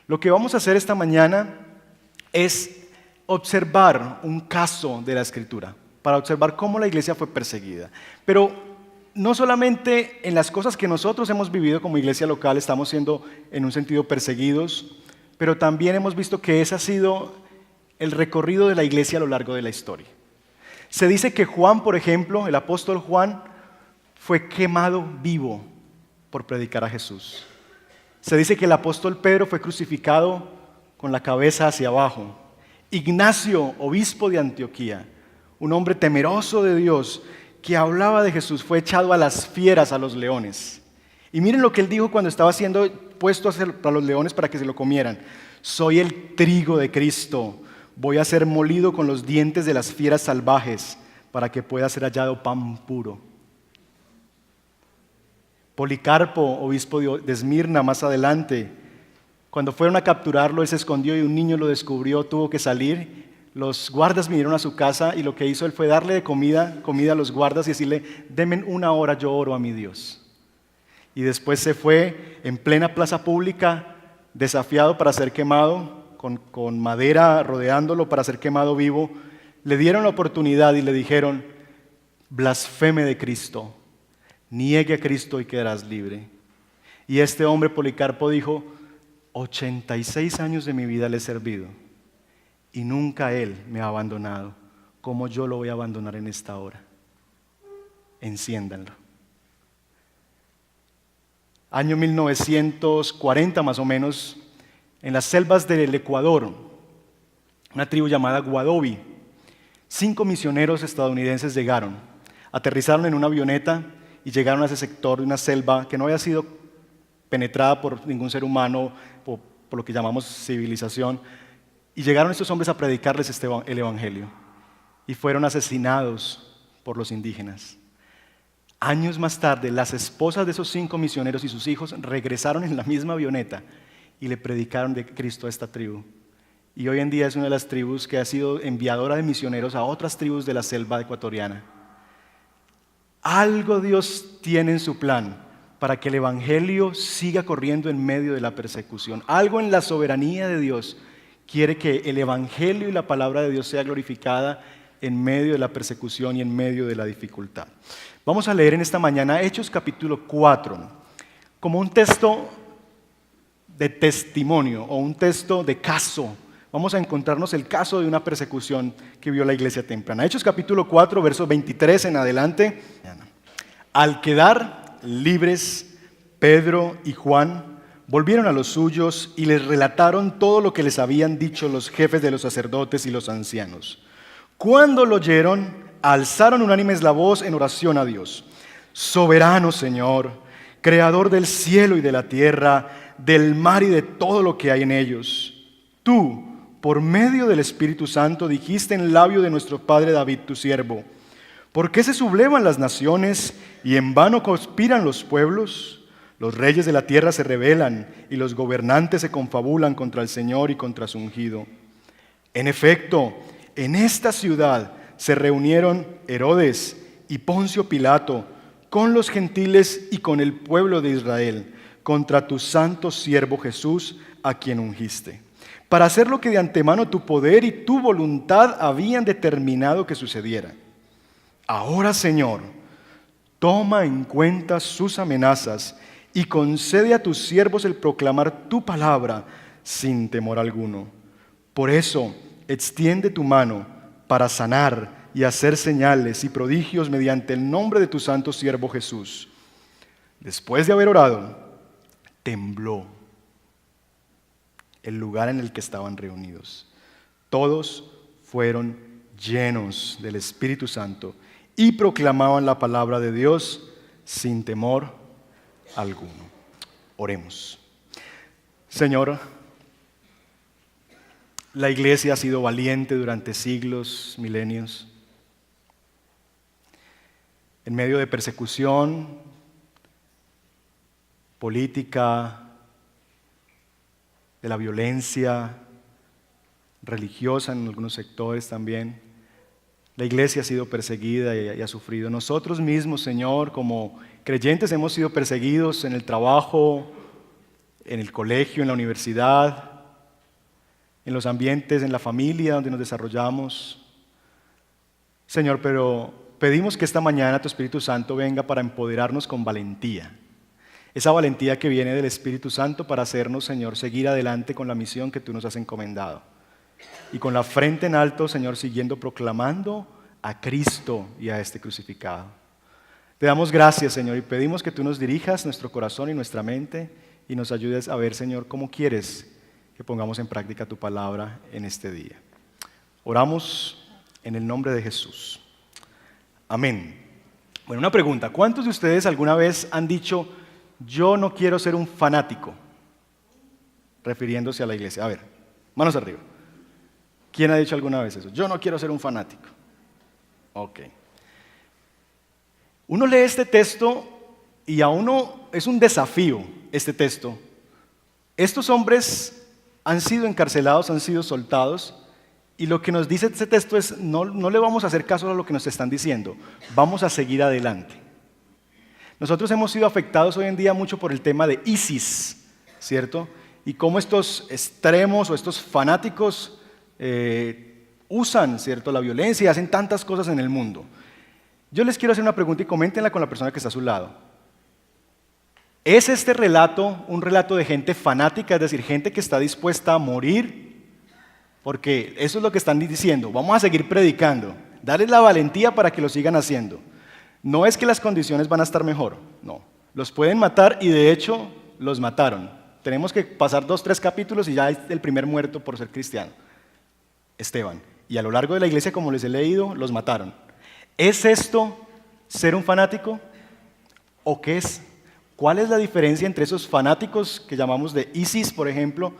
Lo que vamos a hacer esta mañana es observar un caso de la Escritura, para observar cómo la iglesia fue perseguida. Pero no solamente en las cosas que nosotros hemos vivido como iglesia local estamos siendo en un sentido perseguidos, pero también hemos visto que ese ha sido el recorrido de la iglesia a lo largo de la historia. Se dice que Juan, por ejemplo, el apóstol Juan, fue quemado vivo por predicar a Jesús. Se dice que el apóstol Pedro fue crucificado con la cabeza hacia abajo. Ignacio, obispo de Antioquía, un hombre temeroso de Dios que hablaba de Jesús, fue echado a las fieras, a los leones. Y miren lo que él dijo cuando estaba siendo puesto a los leones para que se lo comieran. Soy el trigo de Cristo, voy a ser molido con los dientes de las fieras salvajes para que pueda ser hallado pan puro. Policarpo, obispo de Esmirna, más adelante, cuando fueron a capturarlo, él se escondió y un niño lo descubrió, tuvo que salir. Los guardas vinieron a su casa y lo que hizo él fue darle de comida a los guardas y decirle, denme 1 hora, yo oro a mi Dios. Y después se fue en plena plaza pública, desafiado para ser quemado, con madera rodeándolo para ser quemado vivo. Le dieron la oportunidad y le dijeron, blasfeme de Cristo, niegue a Cristo y quedarás libre. Y este hombre, Policarpo, dijo, 86 años de mi vida le he servido y nunca Él me ha abandonado, como yo lo voy a abandonar en esta hora. Enciéndanlo. Año 1940 más o menos, en las selvas del Ecuador, una tribu llamada Guadobi, 5 misioneros estadounidenses llegaron, aterrizaron en una avioneta y llegaron a ese sector de una selva que no había sido penetrada por ningún ser humano, por lo que llamamos civilización, y llegaron estos hombres a predicarles el evangelio y fueron asesinados por los indígenas. Años más tarde, las esposas de esos 5 misioneros y sus hijos regresaron en la misma avioneta y le predicaron de Cristo a esta tribu. Y hoy en día es una de las tribus que ha sido enviadora de misioneros a otras tribus de la selva ecuatoriana. Algo Dios tiene en su plan para que el evangelio siga corriendo en medio de la persecución. Algo en la soberanía de Dios quiere que el evangelio y la palabra de Dios sea glorificada en medio de la persecución y en medio de la dificultad. Vamos a leer en esta mañana Hechos capítulo 4, como un texto de testimonio o un texto de caso. Vamos a encontrarnos el caso de una persecución que vio la iglesia temprana. Hechos capítulo 4, versos 23 en adelante. Al quedar libres, Pedro y Juan volvieron a los suyos y les relataron todo lo que les habían dicho los jefes de los sacerdotes y los ancianos. Cuando lo oyeron, alzaron unánimes la voz en oración a Dios. Soberano Señor, creador del cielo y de la tierra, del mar y de todo lo que hay en ellos. Tú, por medio del Espíritu Santo, dijiste en labio de nuestro padre David, tu siervo, ¿por qué se sublevan las naciones y en vano conspiran los pueblos? Los reyes de la tierra se rebelan y los gobernantes se confabulan contra el Señor y contra su ungido. En efecto, en esta ciudad se reunieron Herodes y Poncio Pilato con los gentiles y con el pueblo de Israel contra tu santo siervo Jesús, a quien ungiste, para hacer lo que de antemano tu poder y tu voluntad habían determinado que sucediera. Ahora, Señor, toma en cuenta sus amenazas y concede a tus siervos el proclamar tu palabra sin temor alguno. Por eso, extiende tu mano para sanar y hacer señales y prodigios mediante el nombre de tu santo siervo Jesús. Después de haber orado, tembló el lugar en el que estaban reunidos. Todos fueron llenos del Espíritu Santo y proclamaban la palabra de Dios sin temor alguno. Oremos. Señor, la iglesia ha sido valiente durante siglos, milenios. En medio de persecución política, de la violencia religiosa en algunos sectores también, la iglesia ha sido perseguida y ha sufrido. Nosotros mismos, Señor, como creyentes hemos sido perseguidos en el trabajo, en el colegio, en la universidad, en los ambientes, en la familia donde nos desarrollamos. Señor, pero pedimos que esta mañana tu Espíritu Santo venga para empoderarnos con valentía. Esa valentía que viene del Espíritu Santo para hacernos, Señor, seguir adelante con la misión que tú nos has encomendado. Y con la frente en alto, Señor, siguiendo proclamando a Cristo y a este crucificado. Te damos gracias, Señor, y pedimos que tú nos dirijas nuestro corazón y nuestra mente y nos ayudes a ver, Señor, cómo quieres que pongamos en práctica tu palabra en este día. Oramos en el nombre de Jesús. Amén. Bueno, una pregunta. ¿Cuántos de ustedes alguna vez han dicho, yo no quiero ser un fanático? Refiriéndose a la iglesia. A ver, manos arriba. ¿Quién ha dicho alguna vez eso? Yo no quiero ser un fanático. Ok. Uno lee este texto y a uno es un desafío este texto. Estos hombres han sido encarcelados, han sido soltados, y lo que nos dice este texto es, no le vamos a hacer caso a lo que nos están diciendo, vamos a seguir adelante. Nosotros hemos sido afectados hoy en día mucho por el tema de ISIS, ¿cierto? Y cómo estos extremos o estos fanáticos usan, ¿cierto?, la violencia y hacen tantas cosas en el mundo. Yo les quiero hacer una pregunta y coméntenla con la persona que está a su lado. ¿Es este relato un relato de gente fanática, es decir, gente que está dispuesta a morir? Porque eso es lo que están diciendo, vamos a seguir predicando, darles la valentía para que lo sigan haciendo. No es que las condiciones van a estar mejor, no. Los pueden matar y de hecho los mataron. Tenemos que pasar 2, 3 capítulos y ya es el primer muerto por ser cristiano, Esteban. Y a lo largo de la iglesia, como les he leído, los mataron. ¿Es esto ser un fanático? ¿O qué es? ¿Cuál es la diferencia entre esos fanáticos que llamamos de ISIS, por ejemplo,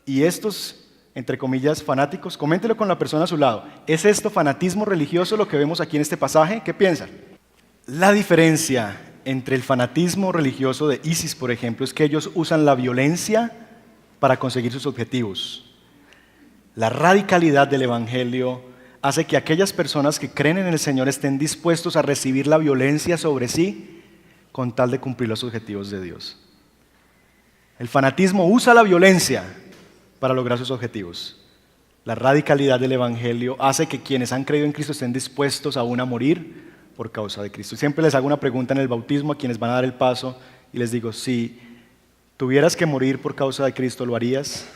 y estos, entre comillas, fanáticos? Coméntelo con la persona a su lado. ¿Es esto fanatismo religioso lo que vemos aquí en este pasaje? ¿Qué piensan? La diferencia entre el fanatismo religioso de ISIS, por ejemplo, es que ellos usan la violencia para conseguir sus objetivos. La radicalidad del Evangelio hace que aquellas personas que creen en el Señor estén dispuestos a recibir la violencia sobre sí con tal de cumplir los objetivos de Dios. El fanatismo usa la violencia para lograr sus objetivos. La radicalidad del Evangelio hace que quienes han creído en Cristo estén dispuestos aún a morir por causa de Cristo. Siempre les hago una pregunta en el bautismo a quienes van a dar el paso y les digo, si tuvieras que morir por causa de Cristo, ¿lo harías?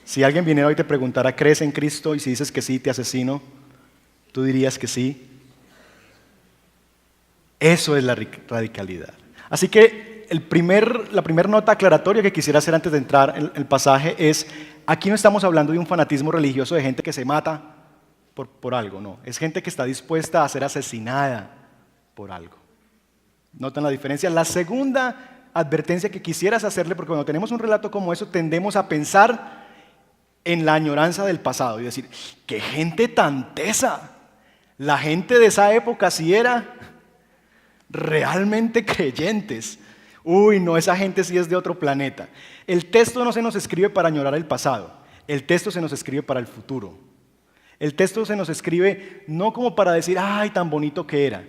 Si alguien viniera hoy y te preguntara, ¿crees en Cristo? Y si dices que sí, te asesino, ¿tú dirías que sí? Eso es la radicalidad. Así que la primera nota aclaratoria que quisiera hacer antes de entrar en el pasaje es, aquí no estamos hablando de un fanatismo religioso de gente que se mata por algo, no. Es gente que está dispuesta a ser asesinada por algo. ¿Notan la diferencia? La segunda advertencia que quisieras hacerle, porque cuando tenemos un relato como eso, tendemos a pensar en la añoranza del pasado y decir, ¡qué gente tan tesa! La gente de esa época sí era realmente creyentes. Uy, no, esa gente sí es de otro planeta. El texto no se nos escribe para añorar el pasado, el texto se nos escribe para el futuro. El texto se nos escribe no como para decir, ¡ay, tan bonito que era!,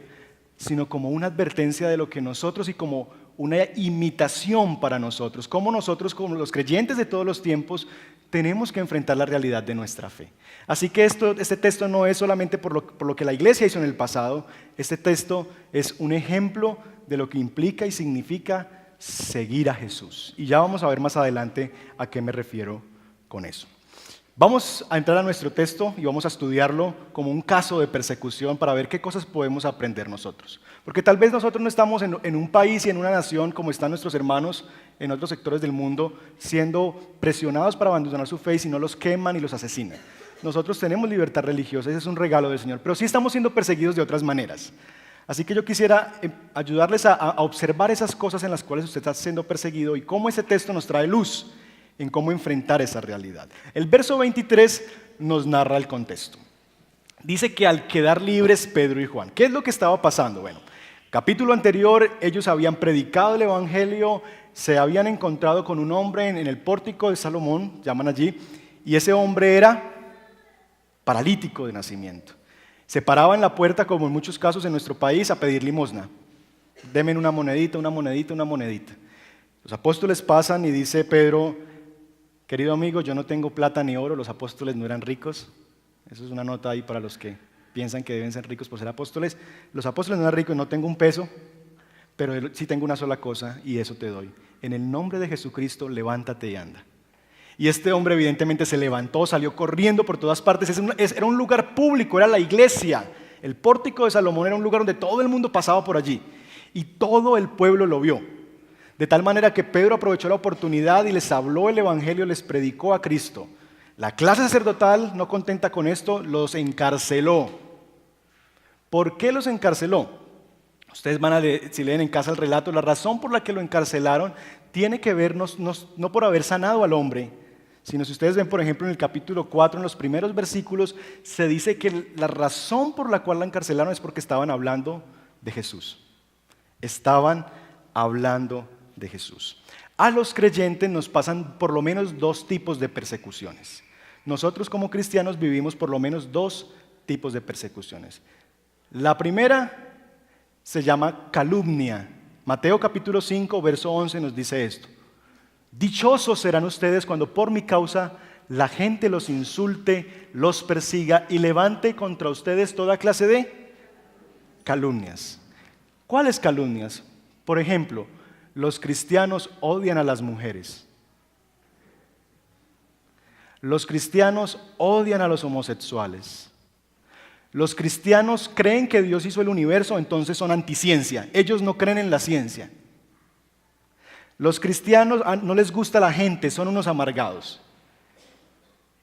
sino como una advertencia de lo que nosotros y como una imitación para nosotros, como nosotros, como los creyentes de todos los tiempos, tenemos que enfrentar la realidad de nuestra fe. Así que este texto no es solamente por lo que la iglesia hizo en el pasado, este texto es un ejemplo de lo que implica y significa seguir a Jesús. Y ya vamos a ver más adelante a qué me refiero con eso. Vamos a entrar a nuestro texto y vamos a estudiarlo como un caso de persecución para ver qué cosas podemos aprender nosotros. Porque tal vez nosotros no estamos en un país y en una nación como están nuestros hermanos en otros sectores del mundo siendo presionados para abandonar su fe y si no los queman y los asesinan. Nosotros tenemos libertad religiosa, ese es un regalo del Señor, pero sí estamos siendo perseguidos de otras maneras. Así que yo quisiera ayudarles a observar esas cosas en las cuales usted está siendo perseguido y cómo ese texto nos trae luz en cómo enfrentar esa realidad. El verso 23 nos narra el contexto. Dice que al quedar libres Pedro y Juan, ¿qué es lo que estaba pasando? Bueno, capítulo anterior ellos habían predicado el Evangelio, se habían encontrado con un hombre en el pórtico de Salomón, llaman allí, y ese hombre era paralítico de nacimiento. Se paraba en la puerta, como en muchos casos en nuestro país, a pedir limosna. Deme una monedita, una monedita, una monedita. Los apóstoles pasan y dice Pedro, Querido amigo, yo no tengo plata ni oro, los apóstoles no eran ricos. Eso es una nota ahí para los que piensan que deben ser ricos por ser apóstoles. Los apóstoles no eran ricos, no tengo un peso, pero sí tengo una sola cosa y eso te doy. En el nombre de Jesucristo, levántate y anda. Y este hombre evidentemente se levantó, salió corriendo por todas partes. Era un lugar público, era la iglesia. El pórtico de Salomón era un lugar donde todo el mundo pasaba por allí. Y todo el pueblo lo vio. De tal manera que Pedro aprovechó la oportunidad y les habló el evangelio, les predicó a Cristo. La clase sacerdotal, no contenta con esto, los encarceló. ¿Por qué los encarceló? Ustedes van a leer, si leen en casa el relato, la razón por la que lo encarcelaron tiene que ver no por haber sanado al hombre, sino si ustedes ven, por ejemplo, en el capítulo 4, en los primeros versículos, se dice que la razón por la cual la encarcelaron es porque estaban hablando de Jesús. Estaban hablando de Jesús. A los creyentes nos pasan por lo menos dos tipos de persecuciones. Nosotros como cristianos vivimos por lo menos dos tipos de persecuciones. La primera se llama calumnia. Mateo capítulo 5, verso 11 nos dice esto. Dichosos serán ustedes cuando por mi causa la gente los insulte, los persiga y levante contra ustedes toda clase de calumnias. ¿Cuáles calumnias? Por ejemplo, los cristianos odian a las mujeres. Los cristianos odian a los homosexuales. Los cristianos creen que Dios hizo el universo, entonces son anticiencia. Ellos no creen en la ciencia. Los cristianos no les gusta la gente, son unos amargados.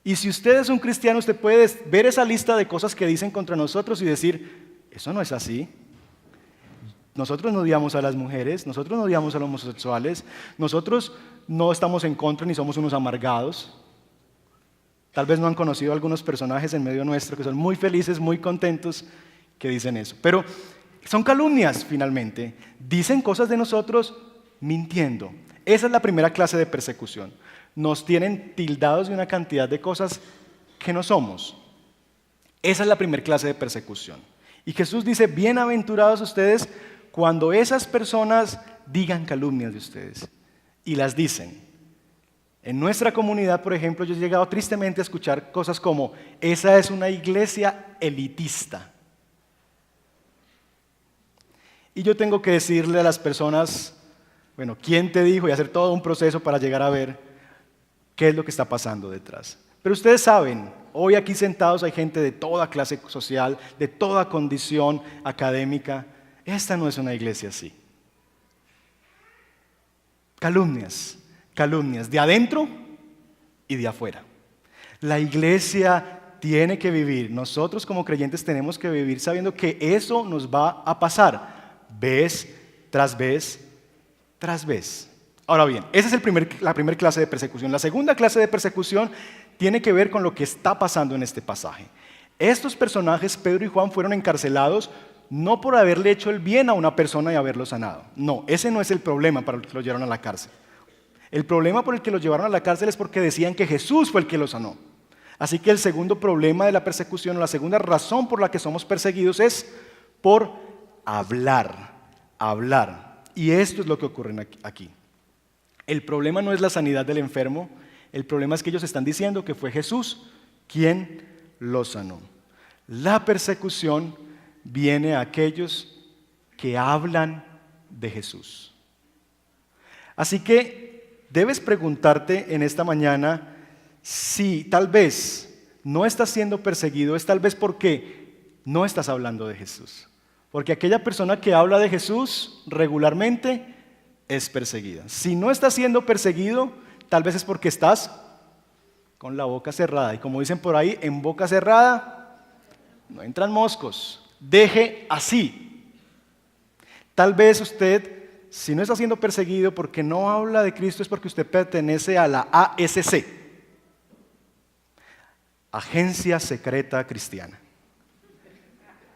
Y si usted es un cristiano, usted puede ver esa lista de cosas que dicen contra nosotros y decir, eso no es así. Nosotros no odiamos a las mujeres, nosotros no odiamos a los homosexuales, nosotros no estamos en contra ni somos unos amargados. Tal vez no han conocido a algunos personajes en medio nuestro que son muy felices, muy contentos, que dicen eso. Pero son calumnias finalmente. Dicen cosas de nosotros mintiendo. Esa es la primera clase de persecución. Nos tienen tildados de una cantidad de cosas que no somos. Esa es la primera clase de persecución. Y Jesús dice, bienaventurados ustedes cuando esas personas digan calumnias de ustedes. Y las dicen. En nuestra comunidad, por ejemplo, yo he llegado tristemente a escuchar cosas como, esa es una iglesia elitista. Y yo tengo que decirle a las personas, bueno, ¿quién te dijo? Y hacer todo un proceso para llegar a ver qué es lo que está pasando detrás. Pero ustedes saben, hoy aquí sentados hay gente de toda clase social, de toda condición académica. Esta no es una iglesia así. Calumnias. Calumnias de adentro y de afuera. La iglesia tiene que vivir, nosotros como creyentes tenemos que vivir sabiendo que eso nos va a pasar vez tras vez tras vez. Ahora bien, esa es la primera clase de persecución. La segunda clase de persecución tiene que ver con lo que está pasando en este pasaje. Estos personajes, Pedro y Juan, fueron encarcelados no por haberle hecho el bien a una persona y haberlo sanado. No, ese no es el problema para el que lo llevaron a la cárcel. El problema por el que los llevaron a la cárcel es porque decían que Jesús fue el que los sanó. Así que el segundo problema de la persecución, o la segunda razón por la que somos perseguidos es por hablar. Y esto es lo que ocurre aquí. El problema no es la sanidad del enfermo, el problema es que ellos están diciendo que fue Jesús quien los sanó. La persecución viene a aquellos que hablan de Jesús. Así que debes preguntarte en esta mañana si tal vez no estás siendo perseguido, es tal vez porque no estás hablando de Jesús. Porque aquella persona que habla de Jesús regularmente es perseguida. Si no estás siendo perseguido, tal vez es porque estás con la boca cerrada. Y como dicen por ahí, en boca cerrada no entran moscos. Deje así. Tal vez usted, si no está siendo perseguido porque no habla de Cristo, es porque usted pertenece a la ASC, Agencia Secreta Cristiana.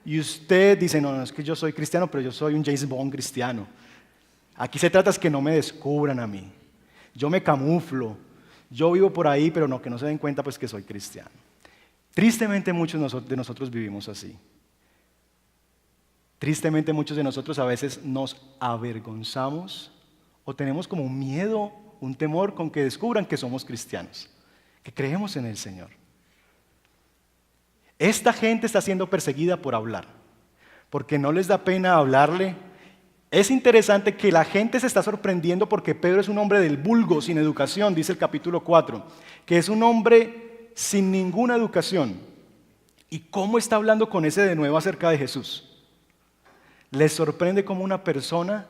Y usted dice, no, es que yo soy cristiano, pero yo soy un James Bond cristiano. Aquí se trata es que no me descubran a mí. Yo me camuflo. Yo vivo por ahí, pero no, que no se den cuenta pues que soy cristiano. Tristemente muchos de nosotros vivimos así. Tristemente muchos de nosotros a veces nos avergonzamos o tenemos como miedo un temor con que descubran que somos cristianos, que creemos en el Señor. Esta gente está siendo perseguida por hablar, porque no les da pena hablarle. Es interesante que la gente se está sorprendiendo porque Pedro es un hombre del vulgo, sin educación, dice el capítulo 4, que es un hombre sin ninguna educación. ¿Y cómo está hablando con ese de nuevo acerca de Jesús? Les sorprende cómo una persona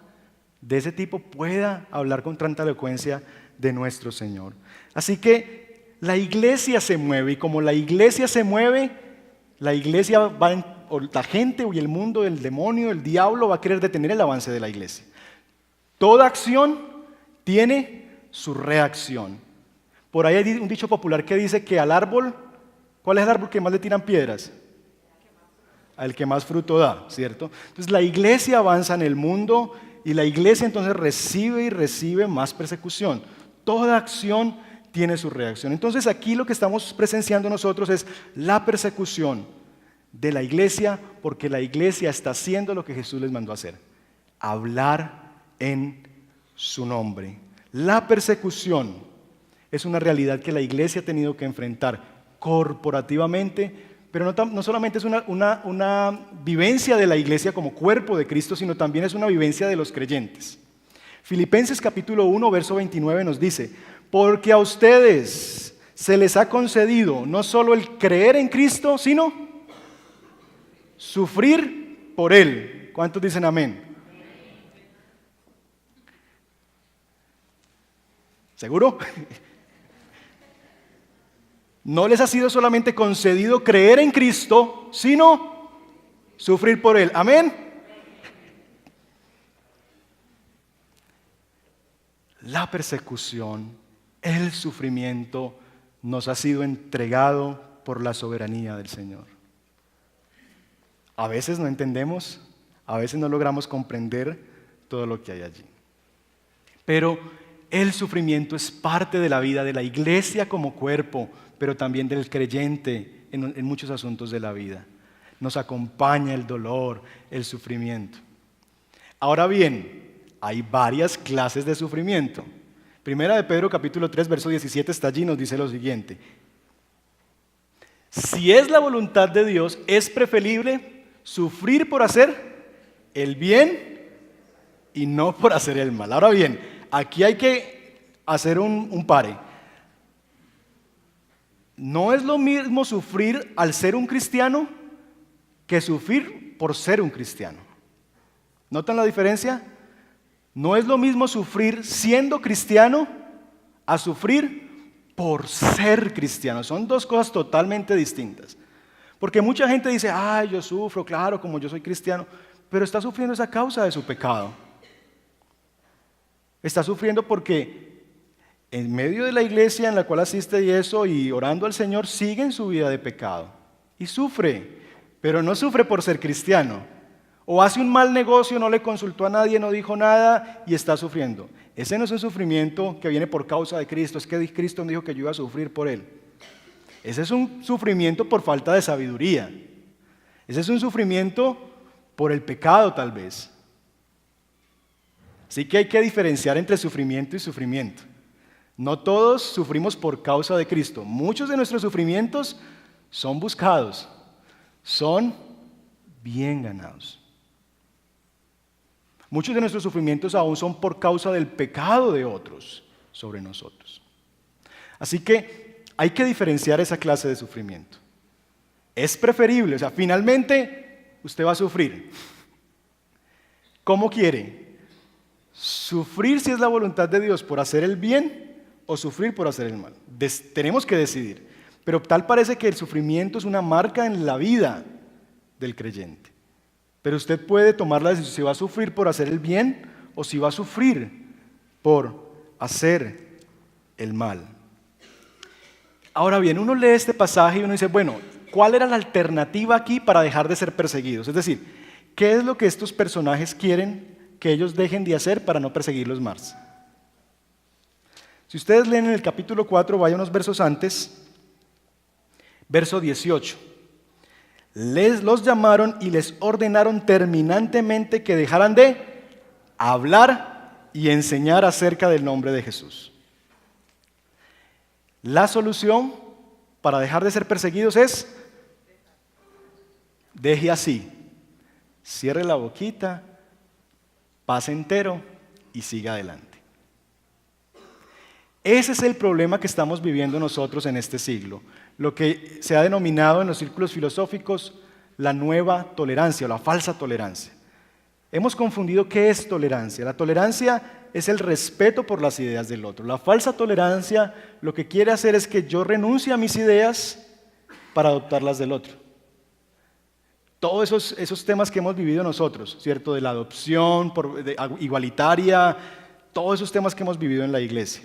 de ese tipo pueda hablar con tanta elocuencia de nuestro Señor. Así que la iglesia se mueve, y como la iglesia se mueve, la iglesia o la gente y el mundo, el demonio, el diablo va a querer detener el avance de la iglesia. Toda acción tiene su reacción. Por ahí hay un dicho popular que dice que al árbol, ¿cuál es el árbol que más le tiran piedras? Al que más fruto da, ¿cierto? Entonces la iglesia avanza en el mundo y la iglesia entonces recibe y recibe más persecución. Toda acción tiene su reacción. Entonces aquí lo que estamos presenciando nosotros es la persecución de la iglesia, porque la iglesia está haciendo lo que Jesús les mandó a hacer: hablar en su nombre. La persecución es una realidad que la iglesia ha tenido que enfrentar corporativamente, pero no solamente es una vivencia de la iglesia como cuerpo de Cristo, sino también es una vivencia de los creyentes. Filipenses capítulo 1, verso 29 nos dice: porque a ustedes se les ha concedido no solo el creer en Cristo, sino sufrir por Él. ¿Cuántos dicen amén? ¿Seguro? No les ha sido solamente concedido creer en Cristo, sino sufrir por Él. ¿Amén? La persecución, el sufrimiento nos ha sido entregado por la soberanía del Señor. A veces no entendemos, a veces no logramos comprender todo lo que hay allí. Pero el sufrimiento es parte de la vida de la iglesia como cuerpo, pero también del creyente en muchos asuntos de la vida. Nos acompaña el dolor, el sufrimiento. Ahora bien, hay varias clases de sufrimiento. Primera de Pedro capítulo 3, verso 17 está allí, nos dice lo siguiente: si es la voluntad de Dios, es preferible sufrir por hacer el bien y no por hacer el mal. Ahora bien, aquí hay que hacer un pare. No es lo mismo sufrir al ser un cristiano que sufrir por ser un cristiano. ¿Notan la diferencia? No es lo mismo sufrir siendo cristiano a sufrir por ser cristiano. Son dos cosas totalmente distintas. Porque mucha gente dice: ay, yo sufro, claro, como yo soy cristiano, pero está sufriendo esa causa de su pecado. Está sufriendo porque en medio de la iglesia en la cual asiste y eso, y orando al Señor, sigue en su vida de pecado. Y sufre, pero no sufre por ser cristiano. O hace un mal negocio, no le consultó a nadie, no dijo nada y está sufriendo. Ese no es un sufrimiento que viene por causa de Cristo, es que Cristo me dijo que yo iba a sufrir por Él. Ese es un sufrimiento por falta de sabiduría. Ese es un sufrimiento por el pecado tal vez. Así que hay que diferenciar entre sufrimiento y sufrimiento. No todos sufrimos por causa de Cristo. Muchos de nuestros sufrimientos son buscados, son bien ganados. Muchos de nuestros sufrimientos aún son por causa del pecado de otros sobre nosotros. Así que hay que diferenciar esa clase de sufrimiento. Es preferible, o sea, finalmente usted va a sufrir. ¿Cómo quiere? ¿Sufrir si es la voluntad de Dios por hacer el bien o sufrir por hacer el mal? Tenemos que decidir. Pero tal parece que el sufrimiento es una marca en la vida del creyente. Pero usted puede tomar la decisión si va a sufrir por hacer el bien o si va a sufrir por hacer el mal. Ahora bien, uno lee este pasaje y uno dice: bueno, ¿cuál era la alternativa aquí para dejar de ser perseguidos? Es decir, ¿qué es lo que estos personajes quieren que ellos dejen de hacer para no perseguirlos más? Si ustedes leen en el capítulo 4, vaya unos versos antes, verso 18. Los llamaron y les ordenaron terminantemente que dejaran de hablar y enseñar acerca del nombre de Jesús. La solución para dejar de ser perseguidos es, deje así, cierre la boquita, pase entero y siga adelante. Ese es el problema que estamos viviendo nosotros en este siglo, lo que se ha denominado en los círculos filosóficos la nueva tolerancia o la falsa tolerancia. Hemos confundido qué es tolerancia. La tolerancia es el respeto por las ideas del otro. La falsa tolerancia lo que quiere hacer es que yo renuncie a mis ideas para adoptar las del otro. Todos esos temas que hemos vivido nosotros, ¿cierto? De la adopción igualitaria, todos esos temas que hemos vivido en la iglesia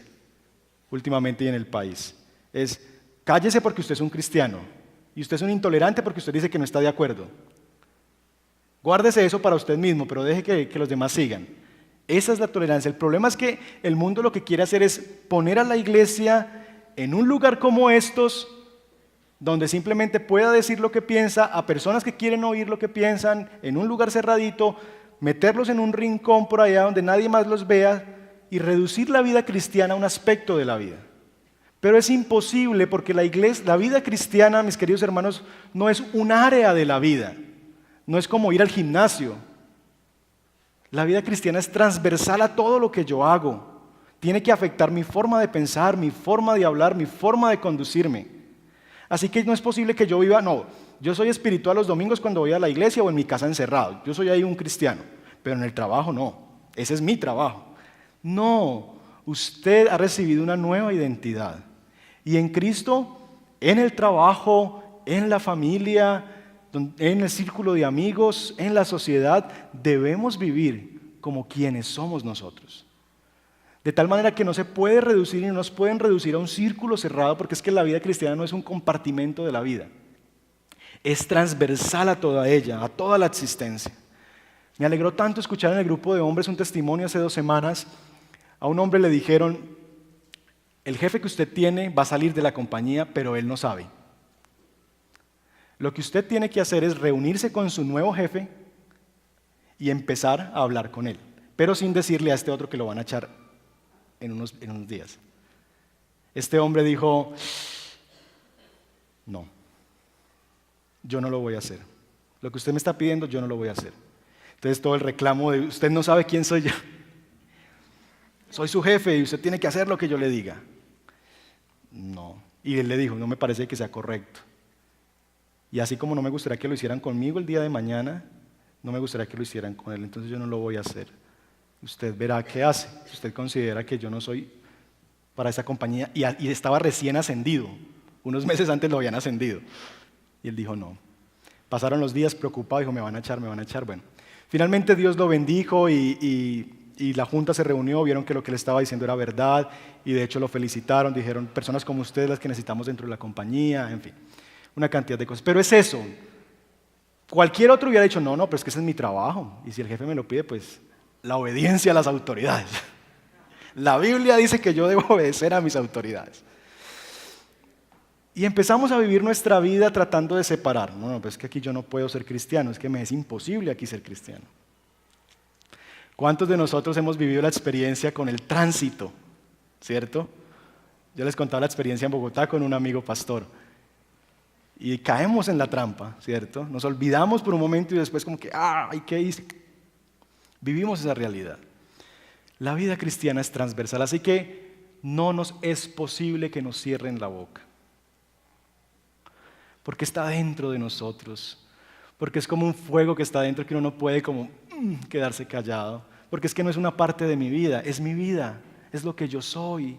últimamente y en el país. Es, cállese porque usted es un cristiano y usted es un intolerante porque usted dice que no está de acuerdo. Guárdese eso para usted mismo, pero deje que los demás sigan. Esa es la tolerancia. El problema es que el mundo lo que quiere hacer es poner a la iglesia en un lugar como estos, donde simplemente pueda decir lo que piensa a personas que quieren oír lo que piensan, en un lugar cerradito, meterlos en un rincón por allá donde nadie más los vea y reducir la vida cristiana a un aspecto de la vida. Pero es imposible porque la vida cristiana, mis queridos hermanos, no es un área de la vida. No es como ir al gimnasio. La vida cristiana es transversal a todo lo que yo hago. Tiene que afectar mi forma de pensar, mi forma de hablar, mi forma de conducirme. Así que no es posible que yo viva, no, yo soy espiritual los domingos cuando voy a la iglesia o en mi casa encerrado. Yo soy ahí un cristiano, pero en el trabajo no. Ese es mi trabajo. No, usted ha recibido una nueva identidad. Y en Cristo, en el trabajo, en la familia, en el círculo de amigos, en la sociedad, debemos vivir como quienes somos nosotros. De tal manera que no se puede reducir y no nos pueden reducir a un círculo cerrado, porque es que la vida cristiana no es un compartimento de la vida. Es transversal a toda ella, a toda la existencia. Me alegró tanto escuchar en el grupo de hombres un testimonio hace 2 semanas. A un hombre le dijeron, el jefe que usted tiene va a salir de la compañía, pero él no sabe. Lo que usted tiene que hacer es reunirse con su nuevo jefe y empezar a hablar con él, pero sin decirle a este otro que lo van a echar en unos días. Este hombre dijo, no, yo no lo voy a hacer. Lo que usted me está pidiendo, yo no lo voy a hacer. Entonces todo el reclamo de, usted no sabe quién soy yo. Soy su jefe y usted tiene que hacer lo que yo le diga. No. Y él le dijo, no me parece que sea correcto. Y así como no me gustaría que lo hicieran conmigo el día de mañana, no me gustaría que lo hicieran con él, entonces yo no lo voy a hacer. Usted verá qué hace. Si usted considera que yo no soy para esa compañía, y estaba recién ascendido, unos meses antes lo habían ascendido. Y él dijo no. Pasaron los días preocupado, dijo me van a echar. Bueno, finalmente Dios lo bendijo y la junta se reunió, vieron que lo que le estaba diciendo era verdad y de hecho lo felicitaron, dijeron personas como ustedes las que necesitamos dentro de la compañía, en fin. Una cantidad de cosas, pero es eso. Cualquier otro hubiera dicho, no, pero es que ese es mi trabajo, y si el jefe me lo pide, pues la obediencia a las autoridades. La Biblia dice que yo debo obedecer a mis autoridades. Y empezamos a vivir nuestra vida tratando de separar. No, pues es que aquí yo no puedo ser cristiano, es que me es imposible aquí ser cristiano. ¿Cuántos de nosotros hemos vivido la experiencia con el tránsito? ¿Cierto? Yo les contaba la experiencia en Bogotá con un amigo pastor. Y caemos en la trampa, ¿cierto? Nos olvidamos por un momento y después como que, ¿qué hice? Vivimos esa realidad. La vida cristiana es transversal, así que no nos es posible que nos cierren la boca. Porque está dentro de nosotros. Porque es como un fuego que está dentro que uno no puede como quedarse callado. Porque es que no es una parte de mi vida, es mi vida, es lo que yo soy,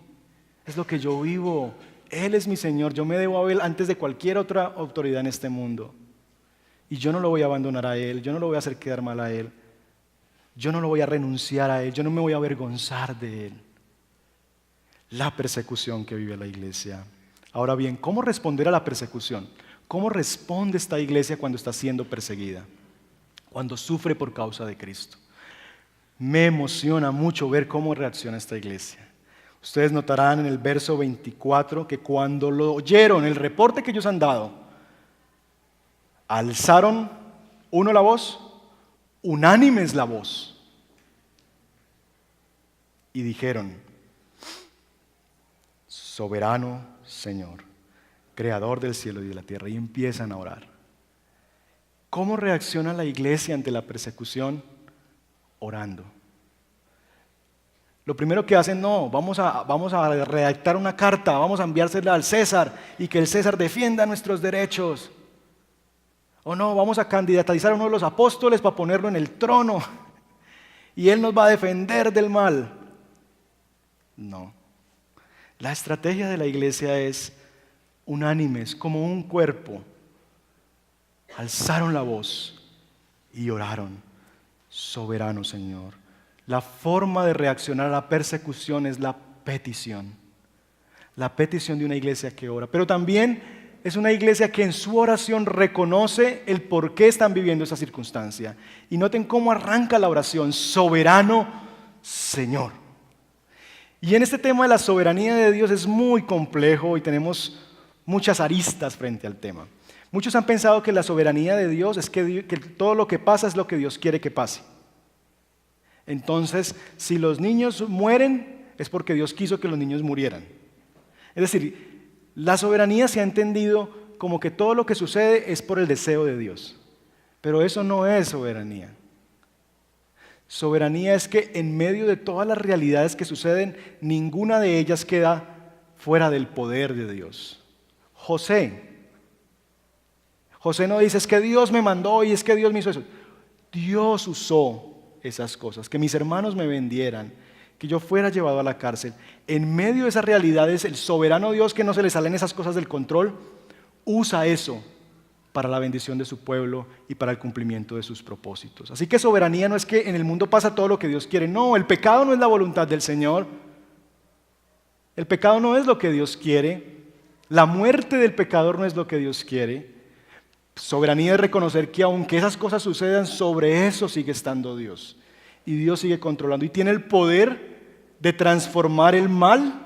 es lo que yo vivo. Él es mi Señor, yo me debo a Él antes de cualquier otra autoridad en este mundo. Y yo no lo voy a abandonar a Él, yo no lo voy a hacer quedar mal a Él. Yo no lo voy a renunciar a Él, yo no me voy a avergonzar de Él. La persecución que vive la iglesia. Ahora bien, ¿cómo responder a la persecución? ¿Cómo responde esta iglesia cuando está siendo perseguida? Cuando sufre por causa de Cristo. Me emociona mucho ver cómo reacciona esta iglesia. Ustedes notarán en el verso 24 que cuando lo oyeron, el reporte que ellos han dado, alzaron, uno la voz, unánimes la voz, y dijeron, soberano, Señor, creador del cielo y de la tierra, y empiezan a orar. ¿Cómo reacciona la iglesia ante la persecución? Orando. Lo primero que hacen, no, vamos a redactar una carta, vamos a enviársela al César y que el César defienda nuestros derechos. O no, vamos a candidatizar a uno de los apóstoles para ponerlo en el trono y él nos va a defender del mal. No. La estrategia de la iglesia es unánimes, como un cuerpo. Alzaron la voz y oraron. Soberano Señor. La forma de reaccionar a la persecución es la petición. La petición de una iglesia que ora. Pero también es una iglesia que en su oración reconoce el por qué están viviendo esa circunstancia. Y noten cómo arranca la oración. Soberano Señor. Y en este tema de la soberanía de Dios es muy complejo y tenemos muchas aristas frente al tema. Muchos han pensado que la soberanía de Dios es que todo lo que pasa es lo que Dios quiere que pase. Entonces, si los niños mueren, es porque Dios quiso que los niños murieran. Es decir, la soberanía se ha entendido como que todo lo que sucede es por el deseo de Dios. Pero eso no es soberanía. Soberanía es que en medio de todas las realidades que suceden, ninguna de ellas queda fuera del poder de Dios. José no dice, es que Dios me mandó y es que Dios me hizo eso. Dios usó esas cosas, que mis hermanos me vendieran, que yo fuera llevado a la cárcel. En medio de esas realidades, el soberano Dios, que no se le salen esas cosas del control, usa eso para la bendición de su pueblo y para el cumplimiento de sus propósitos. Así que soberanía no es que en el mundo pasa todo lo que Dios quiere. No, el pecado no es la voluntad del Señor. El pecado no es lo que Dios quiere. La muerte del pecador no es lo que Dios quiere. Soberanía es reconocer que aunque esas cosas sucedan, sobre eso sigue estando Dios. Y Dios sigue controlando y tiene el poder de transformar el mal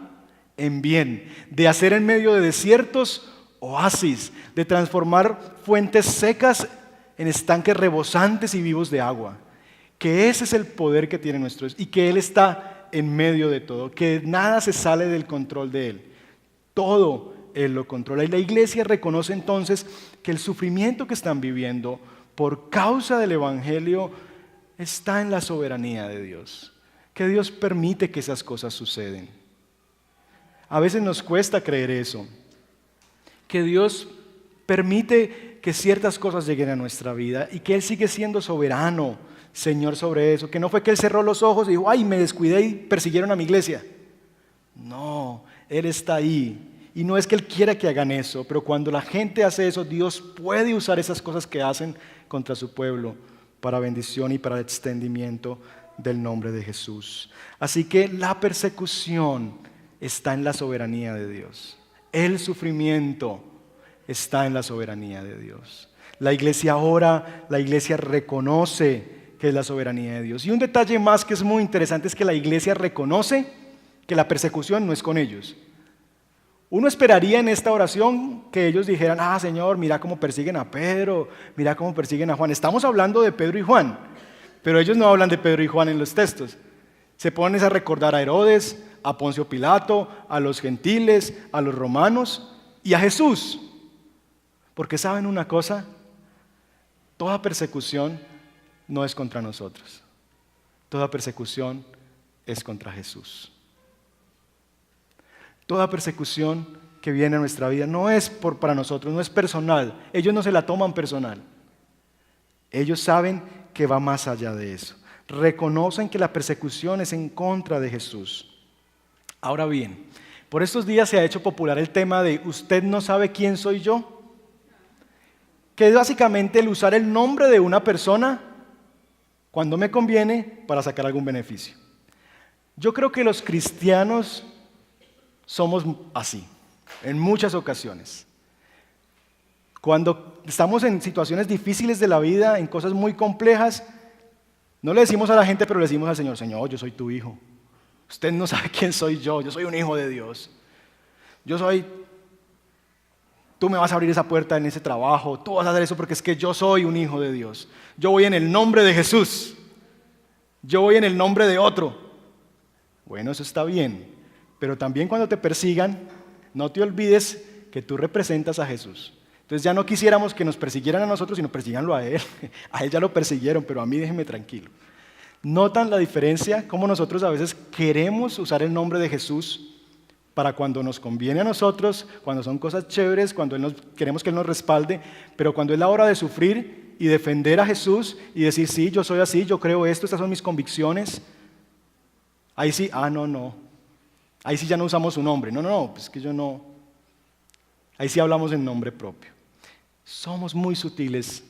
en bien, de hacer en medio de desiertos oasis, de transformar fuentes secas en estanques rebosantes y vivos de agua. Que ese es el poder que tiene nuestro Dios y que Él está en medio de todo, que nada se sale del control de Él. Todo Él lo controla. Y la iglesia reconoce entonces que el sufrimiento que están viviendo por causa del Evangelio está en la soberanía de Dios. Que Dios permite que esas cosas suceden. A veces nos cuesta creer eso. Que Dios permite que ciertas cosas lleguen a nuestra vida y que Él sigue siendo soberano, Señor, sobre eso. Que no fue que Él cerró los ojos y dijo, ay, me descuidé y persiguieron a mi iglesia. No, Él está ahí. Y no es que Él quiera que hagan eso, pero cuando la gente hace eso, Dios puede usar esas cosas que hacen contra su pueblo para bendición y para el extendimiento del nombre de Jesús. Así que la persecución está en la soberanía de Dios. El sufrimiento está en la soberanía de Dios. La iglesia ora, la iglesia reconoce que es la soberanía de Dios. Y un detalle más que es muy interesante es que la iglesia reconoce que la persecución no es con ellos. Uno esperaría en esta oración que ellos dijeran, Señor, mira cómo persiguen a Pedro, mira cómo persiguen a Juan. Estamos hablando de Pedro y Juan, pero ellos no hablan de Pedro y Juan en los textos. Se ponen a recordar a Herodes, a Poncio Pilato, a los gentiles, a los romanos y a Jesús. Porque ¿saben una cosa? Toda persecución no es contra nosotros. Toda persecución es contra Jesús. Toda persecución que viene a nuestra vida no es para nosotros, no es personal. Ellos no se la toman personal. Ellos saben que va más allá de eso. Reconocen que la persecución es en contra de Jesús. Ahora bien, por estos días se ha hecho popular el tema de ¿usted no sabe quién soy yo? Que es básicamente el usar el nombre de una persona cuando me conviene para sacar algún beneficio. Yo creo que los cristianos somos así, en muchas ocasiones. Cuando estamos en situaciones difíciles de la vida, en cosas muy complejas, no le decimos a la gente, pero le decimos al Señor, Señor, yo soy tu hijo. Usted no sabe quién soy yo soy un hijo de Dios. Tú me vas a abrir esa puerta en ese trabajo, tú vas a hacer eso porque es que yo soy un hijo de Dios. Yo voy en el nombre de Jesús. Yo voy en el nombre de otro. Bueno, eso está bien. Pero también cuando te persigan, No te olvides que tú representas a Jesús. Entonces ya no quisiéramos que nos persiguieran a nosotros, sino persíganlo a Él. A Él ya lo persiguieron, pero a mí déjenme tranquilo. ¿Notan la diferencia? Cómo nosotros a veces queremos usar el nombre de Jesús para cuando nos conviene a nosotros, cuando son cosas chéveres, cuando queremos que Él nos respalde, pero cuando es la hora de sufrir y defender a Jesús y decir, sí, yo soy así, yo creo esto, estas son mis convicciones, ahí sí, no, ahí sí ya no usamos su nombre, no, pues que yo no, ahí sí hablamos en nombre propio. Somos muy sutiles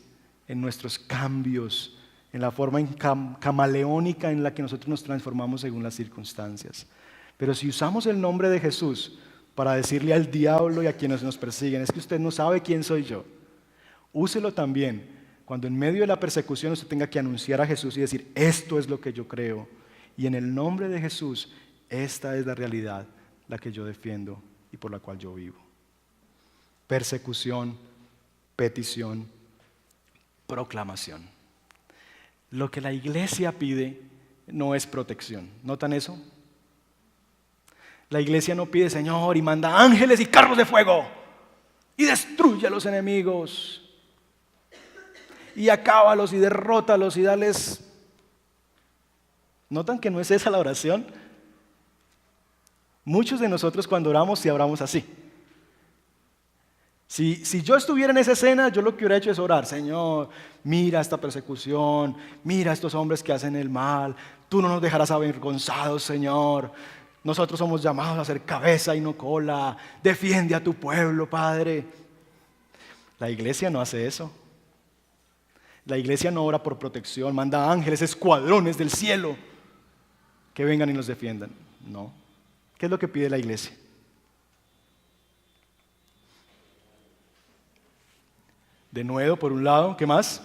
en nuestros cambios, en la forma camaleónica en la que nosotros nos transformamos según las circunstancias. Pero si usamos el nombre de Jesús para decirle al diablo y a quienes nos persiguen, es que usted no sabe quién soy yo, úselo también cuando en medio de la persecución usted tenga que anunciar a Jesús y decir, esto es lo que yo creo, y en el nombre de Jesús, esta es la realidad, la que yo defiendo y por la cual yo vivo. Persecución, petición, proclamación. Lo que la iglesia pide no es protección. ¿Notan eso? La iglesia no pide, Señor, y manda ángeles y carros de fuego y destruye a los enemigos y acábalos y derrótalos y dales. ¿Notan que no es esa la oración? Muchos de nosotros cuando oramos, sí oramos así. Si yo estuviera en esa escena, yo lo que hubiera hecho es orar, Señor, mira esta persecución, mira a estos hombres que hacen el mal, tú no nos dejarás avergonzados, Señor. Nosotros somos llamados a ser cabeza y no cola. Defiende a tu pueblo, Padre. La iglesia no hace eso. La iglesia no ora por protección, manda ángeles, escuadrones del cielo que vengan y nos defiendan. No. ¿Qué es lo que pide la iglesia? De nuevo, por un lado, ¿qué más?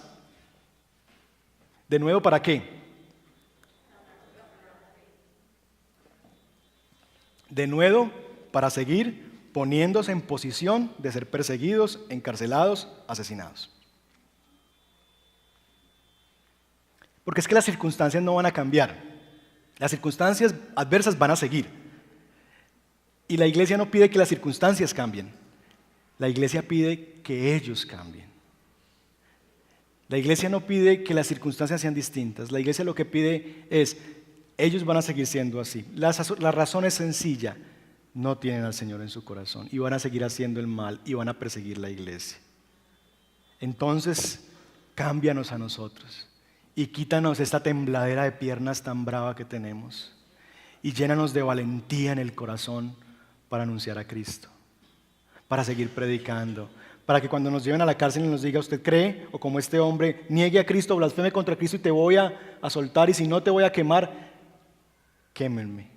¿De nuevo para qué? De nuevo, para seguir poniéndose en posición de ser perseguidos, encarcelados, asesinados. Porque es que las circunstancias no van a cambiar. Las circunstancias adversas van a seguir. Y la iglesia no pide que las circunstancias cambien. La iglesia pide que ellos cambien. La iglesia no pide que las circunstancias sean distintas. La iglesia lo que pide es, ellos van a seguir siendo así. La razón es sencilla. No tienen al Señor en su corazón y van a seguir haciendo el mal y van a perseguir la iglesia. Entonces, cámbianos a nosotros y quítanos esta tembladera de piernas tan brava que tenemos y llénanos de valentía en el corazón para anunciar a Cristo, para seguir predicando, para que cuando nos lleven a la cárcel y nos diga, ¿usted cree? O como este hombre, niegue a Cristo, blasfeme contra Cristo y te voy a soltar y si no te voy a quemar, quémenme.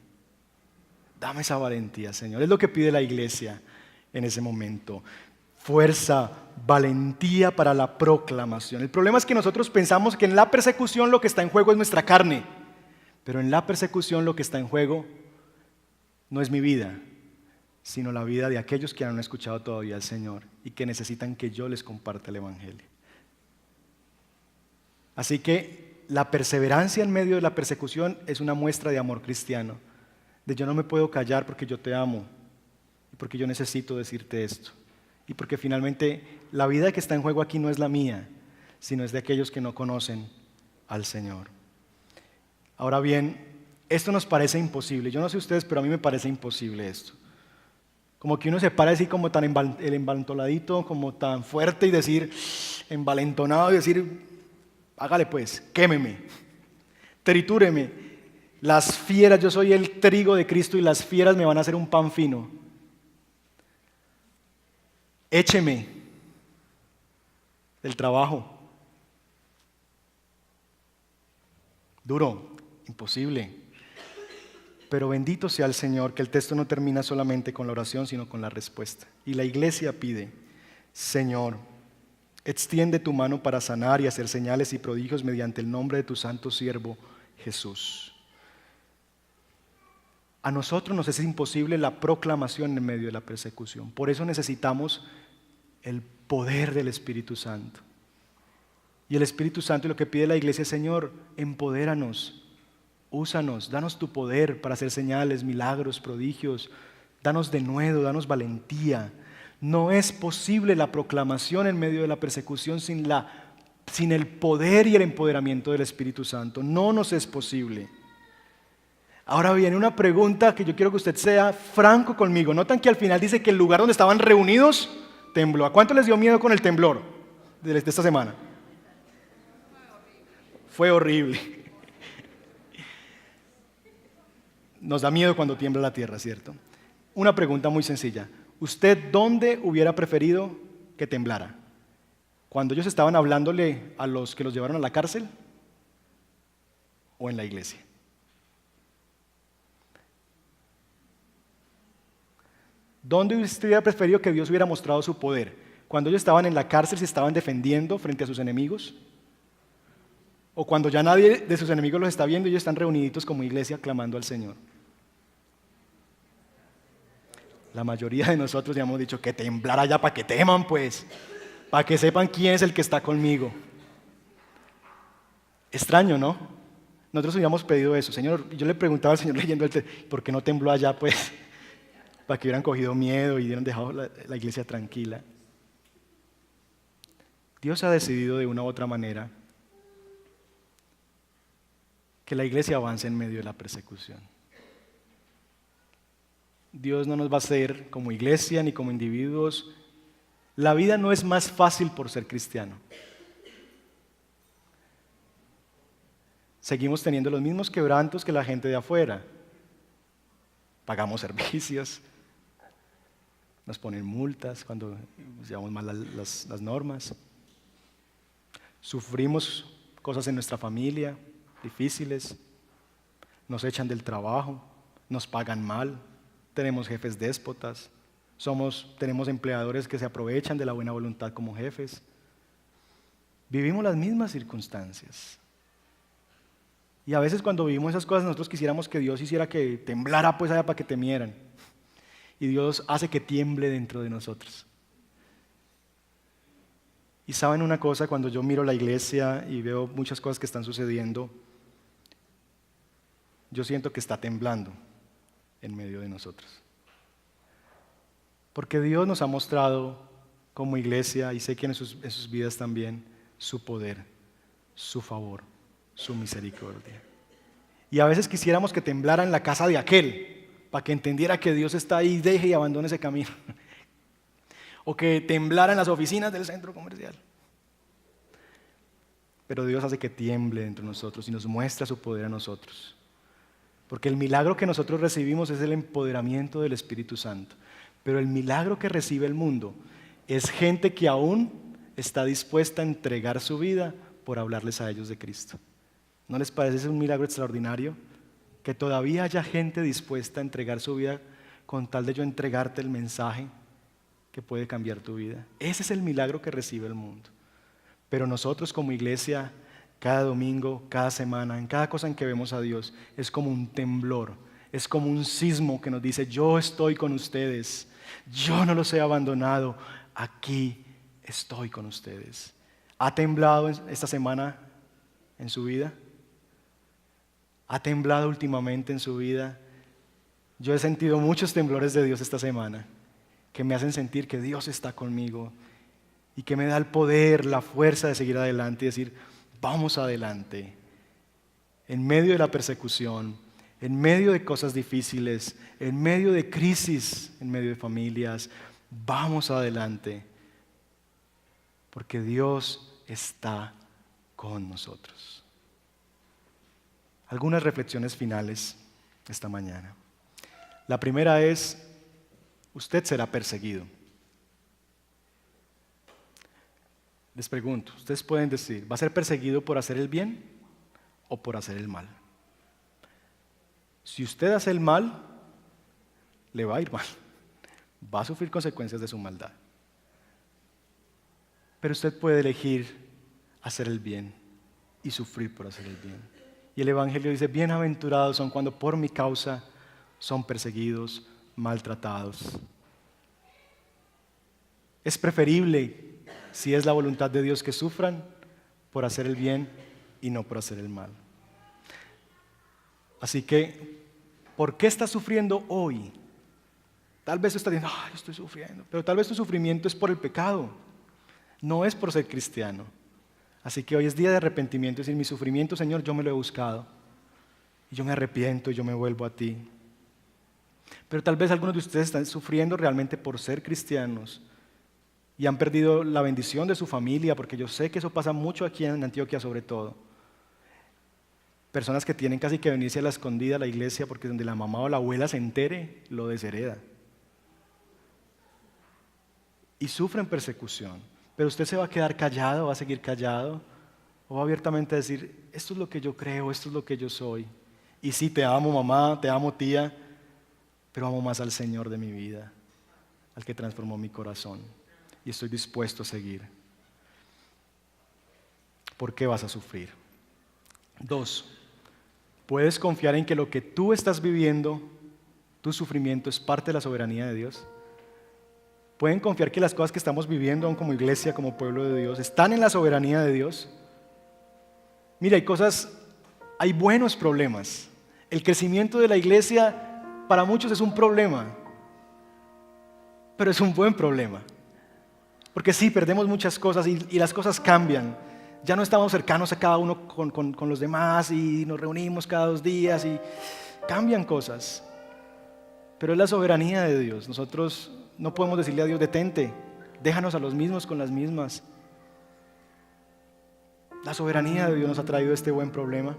Dame esa valentía, Señor. Es lo que pide la iglesia en ese momento. Fuerza, valentía para la proclamación. El problema es que nosotros pensamos que en la persecución lo que está en juego es nuestra carne, pero en la persecución lo que está en juego no es mi vida, sino la vida de aquellos que no han escuchado todavía al Señor y que necesitan que yo les comparta el Evangelio. Así que la perseverancia en medio de la persecución es una muestra de amor cristiano, de yo no me puedo callar porque yo te amo y porque yo necesito decirte esto y porque finalmente la vida que está en juego aquí no es la mía, sino es de aquellos que no conocen al Señor. Ahora bien, esto nos parece imposible. Yo no sé ustedes, pero a mí me parece imposible esto. Como que uno se para así como tan envalentonadito, como tan fuerte y decir, envalentonado y decir, hágale pues, quémeme, tritúreme. Las fieras, yo soy el trigo de Cristo y las fieras me van a hacer un pan fino. Écheme del trabajo. Duro, imposible. Pero bendito sea el Señor, que el texto no termina solamente con la oración, sino con la respuesta. Y la iglesia pide, Señor, extiende tu mano para sanar y hacer señales y prodigios mediante el nombre de tu santo siervo Jesús. A nosotros nos es imposible la proclamación en medio de la persecución. Por eso necesitamos el poder del Espíritu Santo. Y el Espíritu Santo, lo que pide la iglesia es, Señor, empodéranos. Úsanos, danos tu poder para hacer señales, milagros, prodigios. Danos denuedo, danos valentía. No es posible la proclamación en medio de la persecución sin el poder y el empoderamiento del Espíritu Santo. No nos es posible. Ahora viene una pregunta que yo quiero que usted sea franco conmigo. Notan que al final dice que el lugar donde estaban reunidos tembló. ¿A cuánto les dio miedo con el temblor de esta semana? Fue horrible. Nos da miedo cuando tiembla la tierra, ¿cierto? Una pregunta muy sencilla. ¿Usted dónde hubiera preferido que temblara? ¿Cuando ellos estaban hablándole a los que los llevaron a la cárcel? ¿O en la iglesia? ¿Dónde usted hubiera preferido que Dios hubiera mostrado su poder? ¿Cuando ellos estaban en la cárcel, se estaban defendiendo frente a sus enemigos? ¿O cuando ya nadie de sus enemigos los está viendo y ellos están reuniditos como iglesia clamando al Señor? La mayoría de nosotros ya hemos dicho que temblara ya para que teman, pues, para que sepan quién es el que está conmigo. Extraño, ¿no? Nosotros habíamos pedido eso. Señor, yo le preguntaba al Señor leyendo ¿por qué no tembló allá, pues? Para que hubieran cogido miedo y hubieran dejado la iglesia tranquila. Dios ha decidido de una u otra manera que la iglesia avance en medio de la persecución. Dios no nos va a hacer como iglesia ni como individuos. La vida no es más fácil por ser cristiano. Seguimos teniendo los mismos quebrantos que la gente de afuera. Pagamos servicios, nos ponen multas cuando llevamos mal las normas. Sufrimos cosas en nuestra familia difíciles, nos echan del trabajo, nos pagan mal, tenemos jefes déspotas, tenemos empleadores que se aprovechan de la buena voluntad como jefes. Vivimos las mismas circunstancias. Y a veces cuando vivimos esas cosas nosotros quisiéramos que Dios hiciera que temblara pues allá para que temieran. Y Dios hace que tiemble dentro de nosotros. Y saben una cosa, cuando yo miro la iglesia y veo muchas cosas que están sucediendo, yo siento que está temblando en medio de nosotros. Porque Dios nos ha mostrado como iglesia, y sé que en sus vidas también, su poder, su favor, su misericordia. Y a veces quisiéramos que temblara en la casa de aquel, para que entendiera que Dios está ahí, deje y abandone ese camino. O que temblara en las oficinas del centro comercial. Pero Dios hace que tiemble dentro de nosotros y nos muestra su poder a nosotros. Porque el milagro que nosotros recibimos es el empoderamiento del Espíritu Santo. Pero el milagro que recibe el mundo es gente que aún está dispuesta a entregar su vida por hablarles a ellos de Cristo. ¿No les parece ese un milagro extraordinario? Que todavía haya gente dispuesta a entregar su vida con tal de yo entregarte el mensaje que puede cambiar tu vida. Ese es el milagro que recibe el mundo. Pero nosotros como iglesia, cada domingo, cada semana, en cada cosa en que vemos a Dios, es como un temblor, es como un sismo que nos dice, yo estoy con ustedes, yo no los he abandonado, aquí estoy con ustedes. ¿Ha temblado esta semana en su vida? ¿Ha temblado últimamente en su vida? Yo he sentido muchos temblores de Dios esta semana que me hacen sentir que Dios está conmigo y que me da el poder, la fuerza de seguir adelante y decir, vamos adelante. En medio de la persecución, en medio de cosas difíciles, en medio de crisis, en medio de familias, vamos adelante. Porque Dios está con nosotros. Algunas reflexiones finales esta mañana. La primera es, usted será perseguido. Les pregunto, ustedes pueden decir, ¿va a ser perseguido por hacer el bien o por hacer el mal? Si usted hace el mal, le va a ir mal. Va a sufrir consecuencias de su maldad. Pero usted puede elegir hacer el bien y sufrir por hacer el bien. Y el Evangelio dice, bienaventurados son cuando por mi causa son perseguidos, maltratados. Es preferible, si es la voluntad de Dios, que sufran por hacer el bien y no por hacer el mal. Así que, ¿por qué está sufriendo hoy? Tal vez tú estás diciendo, yo estoy sufriendo, pero tal vez tu sufrimiento es por el pecado, no es por ser cristiano. Así que hoy es día de arrepentimiento, es decir, mi sufrimiento, Señor, yo me lo he buscado. Y yo me arrepiento y yo me vuelvo a ti. Pero tal vez algunos de ustedes están sufriendo realmente por ser cristianos y han perdido la bendición de su familia, porque yo sé que eso pasa mucho aquí en Antioquia sobre todo. Personas que tienen casi que venirse a la escondida a la iglesia porque donde la mamá o la abuela se entere, lo deshereda. Y sufren persecución. Pero usted se va a quedar callado, va a seguir callado, o va abiertamente a decir, esto es lo que yo creo, esto es lo que yo soy. Y sí, te amo mamá, te amo tía, pero amo más al Señor de mi vida, al que transformó mi corazón. Y estoy dispuesto a seguir. ¿Por qué vas a sufrir? 2, ¿puedes confiar en que lo que tú estás viviendo, tu sufrimiento, es parte de la soberanía de Dios? ¿Pueden confiar que las cosas que estamos viviendo aún como iglesia, como pueblo de Dios, están en la soberanía de Dios? Mira, hay buenos problemas. El crecimiento de la iglesia para muchos es un problema, pero es un buen problema. Porque sí, perdemos muchas cosas y las cosas cambian. Ya no estamos cercanos a cada uno con los demás y nos reunimos cada 2 días y cambian cosas. Pero es la soberanía de Dios. Nosotros no podemos decirle a Dios, detente, déjanos a los mismos con las mismas. La soberanía de Dios nos ha traído este buen problema.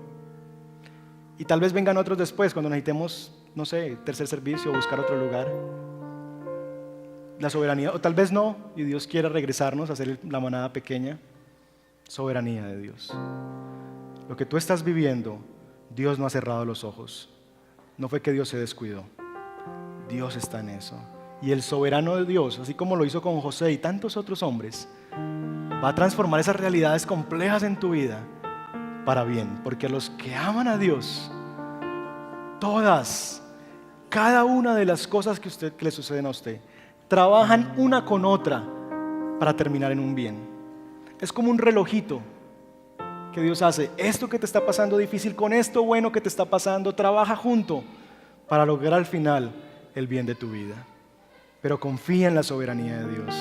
Y tal vez vengan otros después, cuando necesitemos, no sé, tercer servicio o buscar otro lugar. La soberanía, o tal vez no, y Dios quiera regresarnos a hacer la manada pequeña. Soberanía de Dios. Lo que tú estás viviendo, Dios no ha cerrado los ojos. No fue que Dios se descuidó. Dios está en eso. Y el soberano de Dios, así como lo hizo con José y tantos otros hombres, va a transformar esas realidades complejas en tu vida para bien. Porque a los que aman a Dios, cada una de las cosas que le suceden a usted, trabajan una con otra para terminar en un bien. Es como un relojito que Dios hace. Esto que te está pasando difícil con esto bueno que te está pasando, trabaja junto para lograr al final el bien de tu vida. Pero confía en la soberanía de Dios.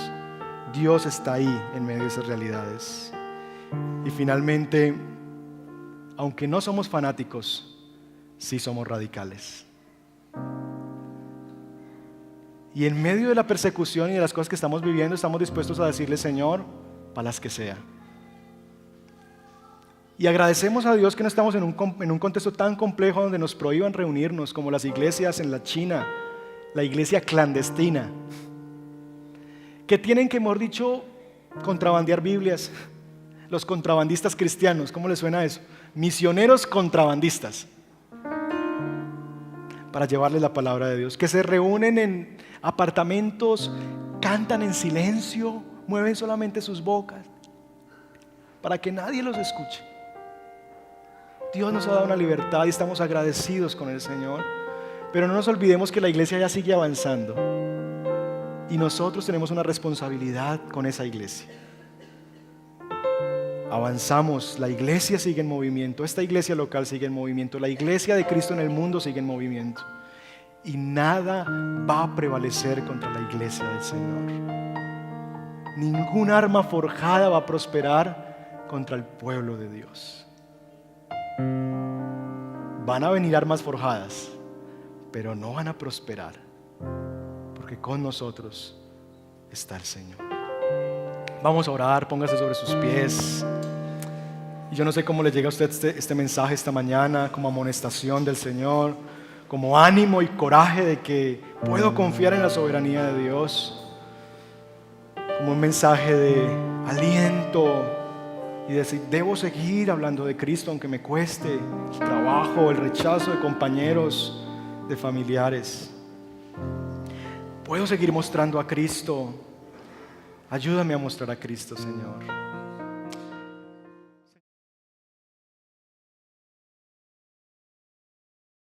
Dios está ahí en medio de esas realidades. Y finalmente, aunque no somos fanáticos, sí somos radicales. Y en medio de la persecución y de las cosas que estamos viviendo, estamos dispuestos a decirle, Señor, para las que sea. Y agradecemos a Dios que no estamos en un contexto tan complejo donde nos prohíban reunirnos, como las iglesias en la China, la iglesia clandestina, que tienen que, mejor dicho, contrabandear Biblias. Los contrabandistas cristianos, ¿cómo les suena eso? Misioneros contrabandistas, para llevarles la palabra de Dios, que se reúnen en apartamentos, cantan en silencio, mueven solamente sus bocas para que nadie los escuche. Dios nos ha dado una libertad y estamos agradecidos con el Señor, pero no nos olvidemos que la iglesia ya sigue avanzando y nosotros tenemos una responsabilidad con esa iglesia. Avanzamos, la iglesia sigue en movimiento, esta iglesia local sigue en movimiento, la iglesia de Cristo en el mundo sigue en movimiento y nada va a prevalecer contra la iglesia del Señor. Ningún arma forjada va a prosperar contra el pueblo de Dios. Van a venir armas forjadas, pero no van a prosperar, porque con nosotros está el Señor. Vamos a orar, póngase sobre sus pies. Y yo no sé cómo le llega a usted este mensaje esta mañana, como amonestación del Señor, como ánimo y coraje de que puedo confiar en la soberanía de Dios, como un mensaje de aliento y decir, debo seguir hablando de Cristo aunque me cueste el trabajo, el rechazo de compañeros, de familiares. Puedo seguir mostrando a Cristo. Ayúdame a mostrar a Cristo, Señor.